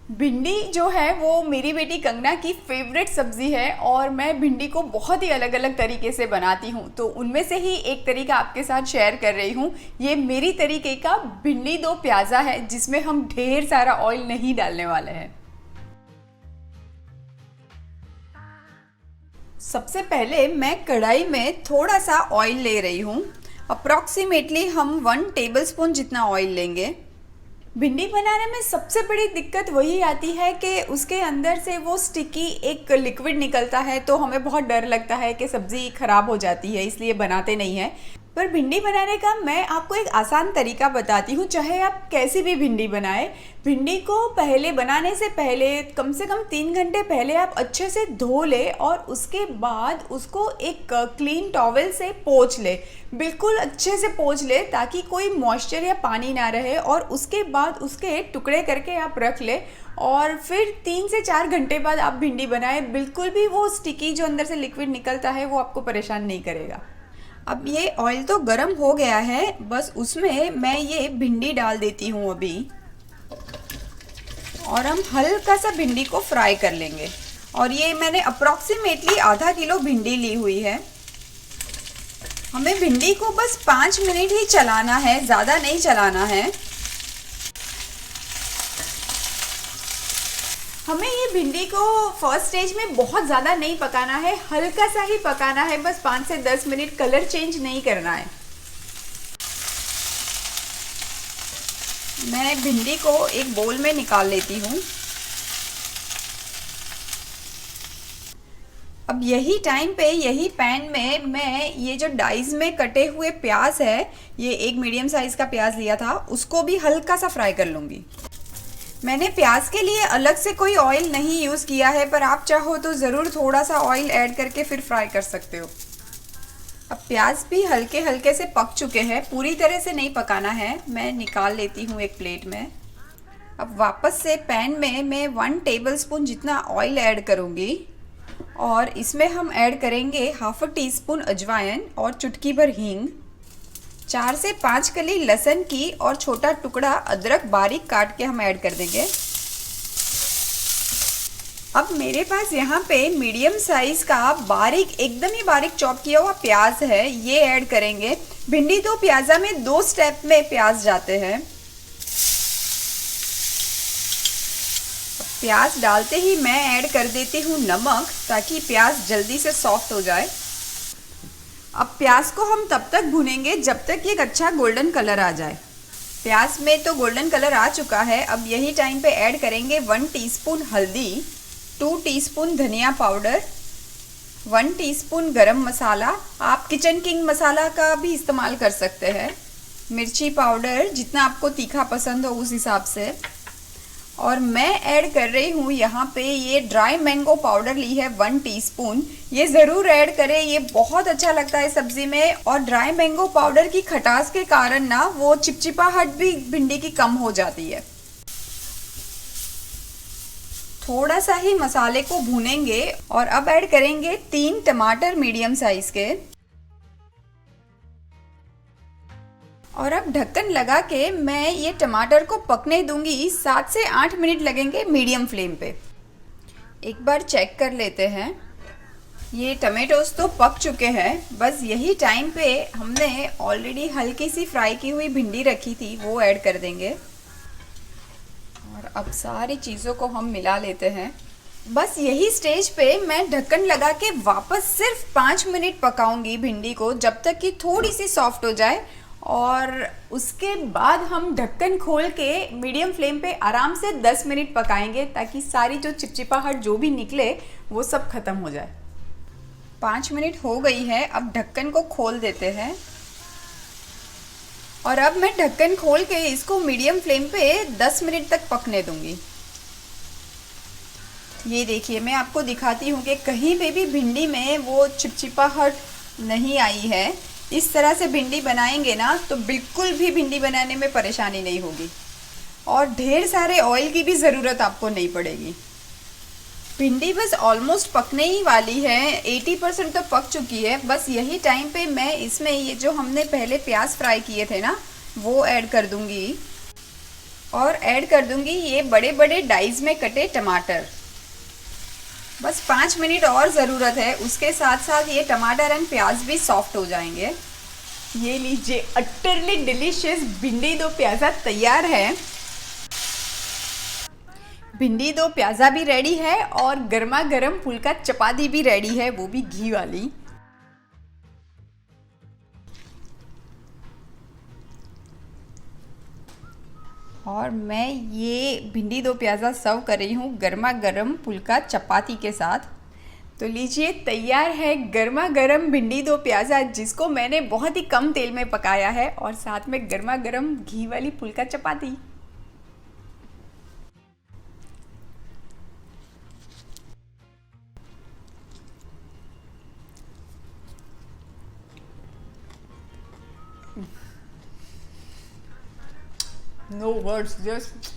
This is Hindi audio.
भिंडी जो है वो मेरी बेटी कंगना की फेवरेट सब्ज़ी है और मैं भिंडी को बहुत ही अलग अलग तरीके से बनाती हूँ। तो उनमें से ही एक तरीका आपके साथ शेयर कर रही हूँ। ये मेरी तरीके का भिंडी दो प्याज़ा है जिसमें हम ढेर सारा ऑयल नहीं डालने वाले हैं। सबसे पहले मैं कढ़ाई में थोड़ा सा ऑयल ले रही हूँ। अप्रॉक्सीमेटली हम 1 टेबलस्पून जितना ऑयल लेंगे। भिंडी बनाने में सबसे बड़ी दिक्कत वही आती है कि उसके अंदर से वो स्टिकी एक लिक्विड निकलता है, तो हमें बहुत डर लगता है कि सब्ज़ी ख़राब हो जाती है, इसलिए बनाते नहीं हैं। पर भिंडी बनाने का मैं आपको एक आसान तरीका बताती हूँ, चाहे आप कैसी भी भिंडी बनाएं। भिंडी को पहले बनाने से पहले कम से कम 3 घंटे पहले आप अच्छे से धो लें और उसके बाद उसको एक क्लीन टॉवल से पोंछ लें। बिल्कुल अच्छे से पोंछ लें ताकि कोई मॉइस्चर या पानी ना रहे, और उसके बाद उसके टुकड़े करके आप रख लें और फिर 3 से 4 घंटे बाद आप भिंडी बनाएं। बिल्कुल भी वो स्टिकी जो अंदर से लिक्विड निकलता है वो आपको परेशान नहीं करेगा। अब ये ऑयल तो गर्म हो गया है, बस उसमें मैं ये भिंडी डाल देती हूँ अभी, और हम हल्का सा भिंडी को फ्राई कर लेंगे। और ये मैंने अप्रॉक्सीमेटली आधा किलो भिंडी ली हुई है। हमें भिंडी को बस 5 मिनट ही चलाना है, ज़्यादा नहीं चलाना है। हमें ये भिंडी को फर्स्ट स्टेज में बहुत ज़्यादा नहीं पकाना है, हल्का सा ही पकाना है, बस 5 से 10 मिनट, कलर चेंज नहीं करना है। मैं भिंडी को एक बोल में निकाल लेती हूँ। अब यही टाइम पे यही पैन में मैं ये जो डाइस में कटे हुए प्याज है, ये एक मीडियम साइज़ का प्याज लिया था, उसको भी हल्का सा फ्राई कर लूँगी। मैंने प्याज के लिए अलग से कोई ऑयल नहीं यूज़ किया है, पर आप चाहो तो ज़रूर थोड़ा सा ऑयल ऐड करके फिर फ्राई कर सकते हो। अब प्याज भी हल्के हल्के से पक चुके हैं, पूरी तरह से नहीं पकाना है। मैं निकाल लेती हूँ एक प्लेट में। अब वापस से पैन में मैं 1 टेबलस्पून जितना ऑयल ऐड करूँगी और इसमें हम ऐड करेंगे ½ टीस्पून अजवाइन और चुटकी भर हींग, 4 से 5 कली लहसुन की और छोटा टुकड़ा अदरक बारीक काट के हम ऐड कर देंगे। अब मेरे पास यहाँ पे मीडियम साइज़ का बारीक, एकदम ही बारीक चॉप किया हुआ प्याज है, ये ऐड करेंगे। भिंडी तो प्याज़ा में 2 स्टेप में प्याज जाते हैं। प्याज डालते ही मैं ऐड कर देती हूँ नमक, ताकि प्याज जल्दी से सॉफ्ट हो जाए। अब प्याज को हम तब तक भूनेंगे जब तक एक अच्छा गोल्डन कलर आ जाए। प्याज में तो गोल्डन कलर आ चुका है। अब यही टाइम पे ऐड करेंगे 1 टीस्पून हल्दी, 2 टीस्पून धनिया पाउडर, 1 टीस्पून गरम मसाला, आप किचन किंग मसाला का भी इस्तेमाल कर सकते हैं, मिर्ची पाउडर जितना आपको तीखा पसंद हो उस हिसाब से। और मैं ऐड कर रही हूँ यहाँ पे ये ड्राई मैंगो पाउडर ली है 1 टीस्पून। ये ज़रूर ऐड करें, ये बहुत अच्छा लगता है सब्ज़ी में। और ड्राई मैंगो पाउडर की खटास के कारण ना वो चिपचिपाहट भी भिंडी की कम हो जाती है। थोड़ा सा ही मसाले को भूनेंगे और अब ऐड करेंगे 3 टमाटर मीडियम साइज़ के, और अब ढक्कन लगा के मैं ये टमाटर को पकने दूंगी। 7 से 8 मिनट लगेंगे मीडियम फ्लेम पे। एक बार चेक कर लेते हैं। ये टमाटोस तो पक चुके हैं। बस यही टाइम पे हमने ऑलरेडी हल्की सी फ्राई की हुई भिंडी रखी थी, वो ऐड कर देंगे। और अब सारी चीज़ों को हम मिला लेते हैं। बस यही स्टेज पे मैं ढक्कन लगा के वापस सिर्फ 5 मिनट पकाऊंगी भिंडी को, जब तक कि थोड़ी सी सॉफ्ट हो जाए। और उसके बाद हम ढक्कन खोल के मीडियम फ्लेम पे आराम से 10 मिनट पकाएंगे, ताकि सारी जो चिपचिपाहट जो भी निकले वो सब खत्म हो जाए। 5 मिनट हो गई है, अब ढक्कन को खोल देते हैं। और अब मैं ढक्कन खोल के इसको मीडियम फ्लेम पे 10 मिनट तक पकने दूंगी। ये देखिए, मैं आपको दिखाती हूँ कि कहीं पे भी भिंडी में वो चिपचिपाहट नहीं आई है। इस तरह से भिंडी बनाएंगे ना तो बिल्कुल भी भिंडी बनाने में परेशानी नहीं होगी, और ढेर सारे ऑयल की भी ज़रूरत आपको नहीं पड़ेगी। भिंडी बस ऑलमोस्ट पकने ही वाली है, 80% तो पक चुकी है। बस यही टाइम पे मैं इसमें ये जो हमने पहले प्याज फ्राई किए थे ना, वो ऐड कर दूंगी। और ऐड कर दूंगी ये बड़े बड़े डाइस में कटे टमाटर। बस 5 मिनट और ज़रूरत है, उसके साथ साथ ये टमाटर एंड प्याज भी सॉफ्ट हो जाएंगे। ये लीजिए, अटरली डिलीशियस भिंडी दो प्याज़ा तैयार है। भिंडी दो प्याज़ा भी रेडी है और गर्मा गर्म फुल्का चपाती भी रेडी है, वो भी घी वाली। और मैं ये भिंडी दो प्याज़ा सर्व कर रही हूँ गर्मा गर्म फुल्का चपाती के साथ। तो लीजिए, तैयार है गर्मा गर्म भिंडी दो प्याज़ा, जिसको मैंने बहुत ही कम तेल में पकाया है, और साथ में गर्मा गर्म घी वाली फुल्का चपाती। No words, just